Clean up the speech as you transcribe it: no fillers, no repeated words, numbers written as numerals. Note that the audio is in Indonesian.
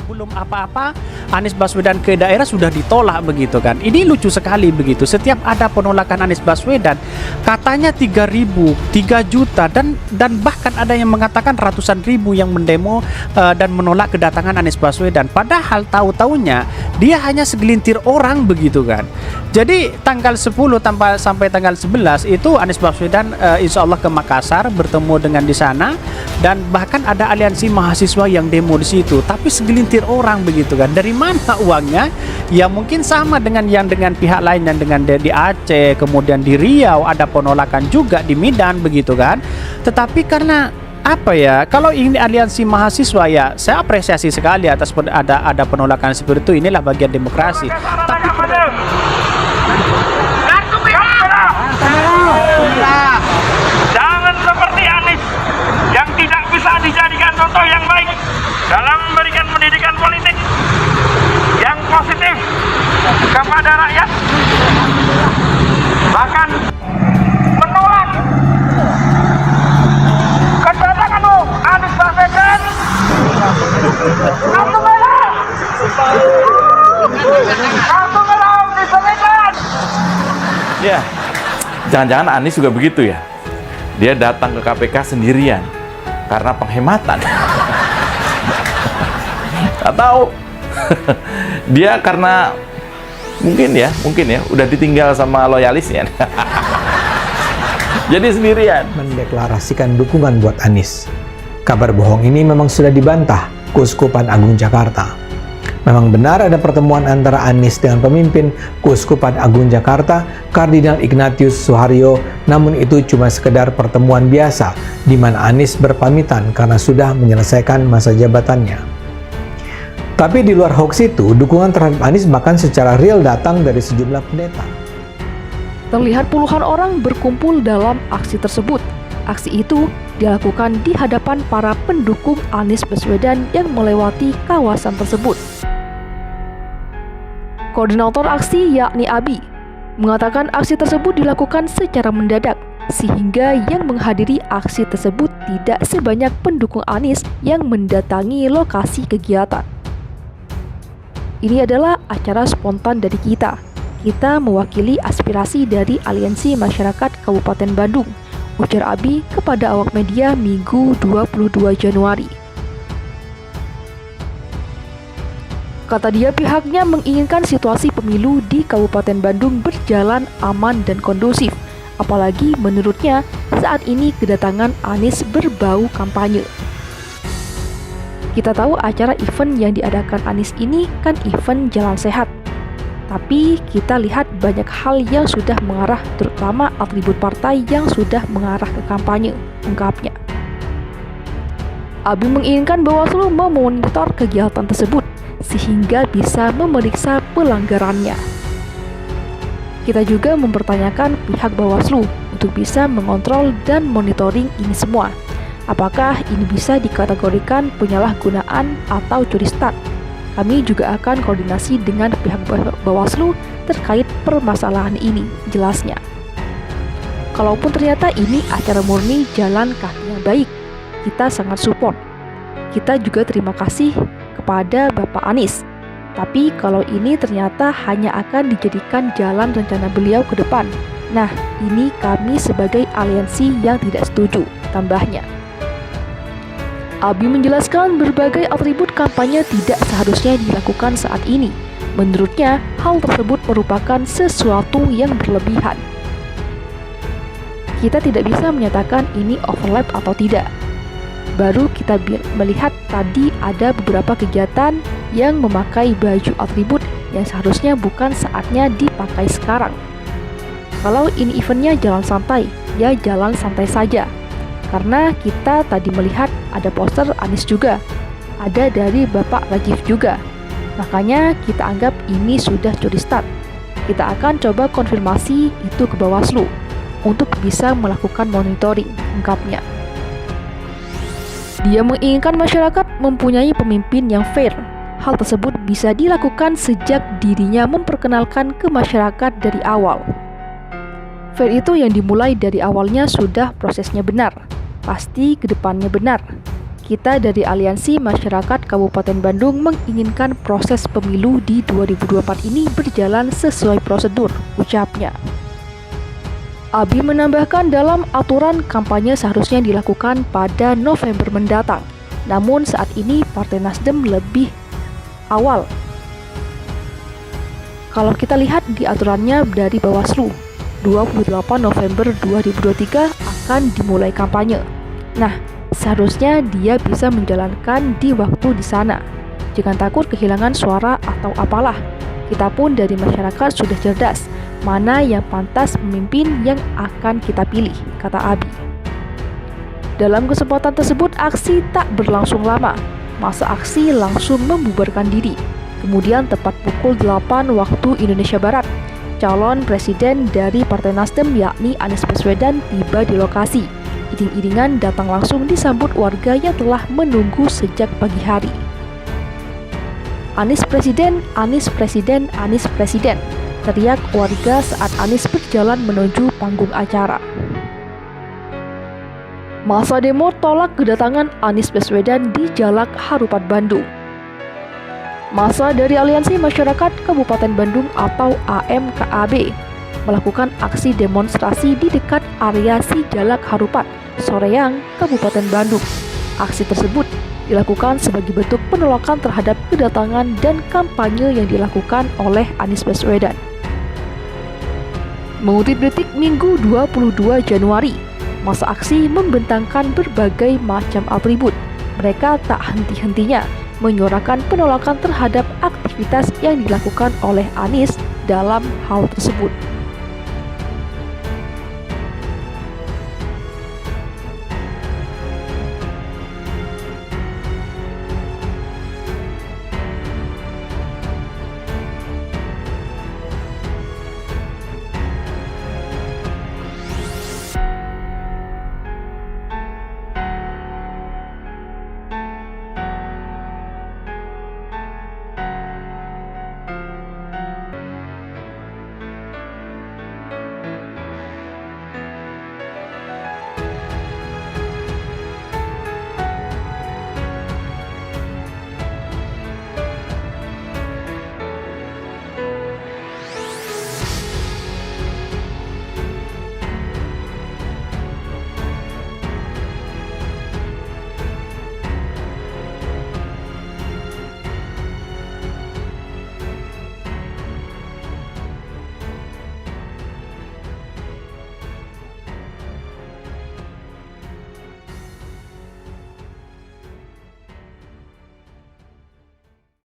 Belum apa-apa, Anies Baswedan ke daerah sudah ditolak begitu kan. Ini lucu sekali begitu. Setiap ada penolakan Anies Baswedan, katanya 3.000, 3 juta dan bahkan ada yang mengatakan ratusan ribu yang mendemo dan menolak kedatangan Anies Baswedan. Padahal tahu-taunya dia hanya segelintir orang begitu kan. Jadi tanggal 10 sampai tanggal 11 itu Anies Baswedan insya Allah ke Makassar bertemu dengan di sana, dan bahkan ada aliansi mahasiswa yang demo di situ. Tapi segelintir orang begitu kan. Dari mana uangnya? Ya mungkin sama dengan yang dengan pihak lain, yang dengan di Aceh, kemudian di Riau ada penolakan juga, di Medan begitu kan. Tetapi karena apa ya, kalau ini aliansi mahasiswa ya saya apresiasi sekali atas ada penolakan seperti itu. Inilah bagian demokrasi. Tapi jangan seperti Anies yang tidak bisa dijadikan contoh yang baik dalam memberikan pendidikan politik yang positif kepada rakyat, bahkan menolak kedatangan Anies Baswedan. Kartu merah, kartu merah Anies Baswedan. Ya, jangan-jangan Anies juga begitu ya. Dia datang ke KPK sendirian karena penghematan. Atau dia karena mungkin ya udah ditinggal sama loyalisnya. Jadi sendirian mendeklarasikan dukungan buat Anies. Kabar bohong ini memang sudah dibantah Keuskupan Agung Jakarta. Memang benar ada pertemuan antara Anies dengan pemimpin Keuskupan Agung Jakarta, Kardinal Ignatius Suharyo, namun itu cuma sekedar pertemuan biasa di mana Anies berpamitan karena sudah menyelesaikan masa jabatannya. Tapi di luar hoax itu, dukungan terhadap Anies bahkan secara real datang dari sejumlah pendeta. Terlihat puluhan orang berkumpul dalam aksi tersebut. Aksi itu dilakukan di hadapan para pendukung Anies Baswedan yang melewati kawasan tersebut. Koordinator aksi yakni Abi mengatakan aksi tersebut dilakukan secara mendadak sehingga yang menghadiri aksi tersebut tidak sebanyak pendukung Anies yang mendatangi lokasi kegiatan. Ini adalah acara spontan dari kita. Kita mewakili aspirasi dari Aliansi Masyarakat Kabupaten Bandung, ujar Abi kepada awak media Minggu 22 Januari. Kata dia, pihaknya menginginkan situasi pemilu di Kabupaten Bandung berjalan aman dan kondusif. Apalagi menurutnya saat ini kedatangan Anies berbau kampanye. Kita tahu acara event yang diadakan Anies ini kan event jalan sehat. Tapi kita lihat banyak hal yang sudah mengarah, terutama atribut partai yang sudah mengarah ke kampanye, ungkapnya. Abi menginginkan Bawaslu memonitor kegiatan tersebut sehingga bisa memeriksa pelanggarannya. Kita juga mempertanyakan pihak Bawaslu untuk bisa mengontrol dan monitoring ini semua. Apakah ini bisa dikategorikan penyalahgunaan atau curi start? Kami juga akan koordinasi dengan pihak Bawaslu terkait permasalahan ini, jelasnya. Kalaupun ternyata ini acara murni jalan kaki yang baik, kita sangat support. Kita juga terima kasih kepada Bapak Anies. Tapi kalau ini ternyata hanya akan dijadikan jalan rencana beliau ke depan, nah ini kami sebagai aliansi yang tidak setuju, tambahnya. Abi menjelaskan berbagai atribut kampanye tidak seharusnya dilakukan saat ini. Menurutnya, hal tersebut merupakan sesuatu yang berlebihan. Kita tidak bisa menyatakan ini overlap atau tidak. Baru kita melihat tadi ada beberapa kegiatan yang memakai baju atribut yang seharusnya bukan saatnya dipakai sekarang. Kalau ini eventnya jalan santai, ya jalan santai saja. Karena kita tadi melihat ada poster Anies juga, ada dari Bapak Rajiv juga. Makanya kita anggap ini sudah curi start. Kita akan coba konfirmasi itu ke Bawaslu untuk bisa melakukan monitoring, ungkapnya. Dia menginginkan masyarakat mempunyai pemimpin yang fair. Hal tersebut bisa dilakukan sejak dirinya memperkenalkan ke masyarakat dari awal. Fair itu yang dimulai dari awalnya sudah prosesnya benar. Pasti ke depannya benar. kita dari Aliansi Masyarakat Kabupaten Bandung menginginkan proses pemilu di 2024 ini berjalan sesuai prosedur, ucapnya. Abi menambahkan dalam aturan kampanye seharusnya dilakukan pada November mendatang. Namun saat ini Partai Nasdem lebih awal. Kalau kita lihat di aturannya dari Bawaslu, 28 November 2023 akan dimulai kampanye. Nah, seharusnya dia bisa menjalankan di waktu di sana. Jangan takut kehilangan suara atau apalah. Kita pun dari masyarakat sudah cerdas. Mana yang pantas pemimpin yang akan kita pilih, kata Abi. Dalam kesempatan tersebut, aksi tak berlangsung lama. Masa aksi langsung membubarkan diri. Kemudian tepat pukul 8 waktu Indonesia Barat, calon presiden dari Partai Nasdem yakni Anies Baswedan tiba di lokasi. Iring-iringan datang langsung disambut warga yang telah menunggu sejak pagi hari. Anies Presiden, Anies Presiden, Anies Presiden, teriak warga saat Anies berjalan menuju panggung acara. Masa demo tolak kedatangan Anies Baswedan di Jalak Harupat Bandung. Masa dari Aliansi Masyarakat Kabupaten Bandung atau AMKAB melakukan aksi demonstrasi di dekat area Sijalak Harupat, Soreang, Kabupaten Bandung. Aksi tersebut dilakukan sebagai bentuk penolakan terhadap kedatangan dan kampanye yang dilakukan oleh Anies Baswedan. Mengutip Detik Minggu 22 Januari, masa aksi membentangkan berbagai macam atribut. Mereka tak henti-hentinya menyuarakan penolakan terhadap aktivitas yang dilakukan oleh Anies dalam hal tersebut.